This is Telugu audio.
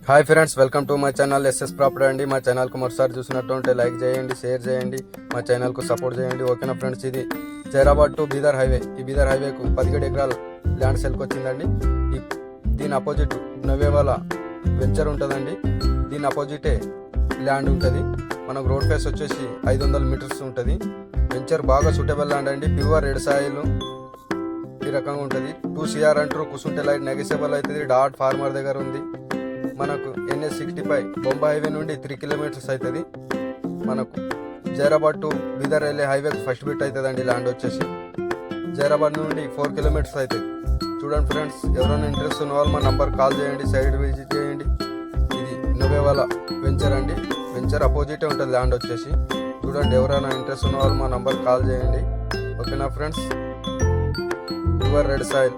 Hi friends, welcome to my channel SS property అండి. మా ఛానల్కు మరోసారి చూసినట్టుంటే లైక్ చేయండి, షేర్ చేయండి, మా ఛానల్కు సపోర్ట్ చేయండి. ఓకేనా ఫ్రెండ్స్, ఇది జైరాబాద్ టు బీదర్ హైవే. ఈ బీదర్ హైవేకు 17 ఎకరాలు ల్యాండ్ సెల్కి వచ్చిందండి. దీని అపోజిట్ నవేవాల వెంచర్ ఉంటుందండి. దీని అపోజిటే ల్యాండ్ ఉంటుంది. మనకు రోడ్ ఫేస్ వచ్చేసి 500 మీటర్స్ ఉంటుంది. వెంచర్ బాగా సూటబుల్ ల్యాండ్ అండి. ప్యూర్ రెడ్ సాయిల్ ఈ రకంగా ఉంటుంది. 2 CR అంటారు. కూర్చుంటే లైట్ నెగోషియబుల్ అవుతుంది. డాట్ ఫార్మర్ దగ్గర ఉంది. మనకు NH65 బొంబాయి హైవే నుండి 3 కిలోమీటర్స్ అవుతుంది. మనకు జైరాబాద్ టు బీదర్ వెళ్ళే హైవేకి ఫస్ట్ బిట్ అవుతుందండి. ల్యాండ్ వచ్చేసి జైరాబాద్ నుండి 4 కిలోమీటర్స్ అవుతుంది. చూడండి ఫ్రెండ్స్, ఎవరైనా ఇంట్రెస్ట్ ఉన్న వాళ్ళు మా నంబర్ కాల్ చేయండి, సైడ్ విజిట్ చేయండి. ఇది నవేవాల వెంచర్ అండి. వెంచర్ అపోజిటే ఉంటుంది ల్యాండ్ వచ్చేసి. చూడండి, ఎవరైనా ఇంట్రెస్ట్ ఉన్న వాళ్ళు మా నంబర్ కాల్ చేయండి. ఓకేనా ఫ్రెండ్స్, ప్యూర్ రెడ్ సాయిల్.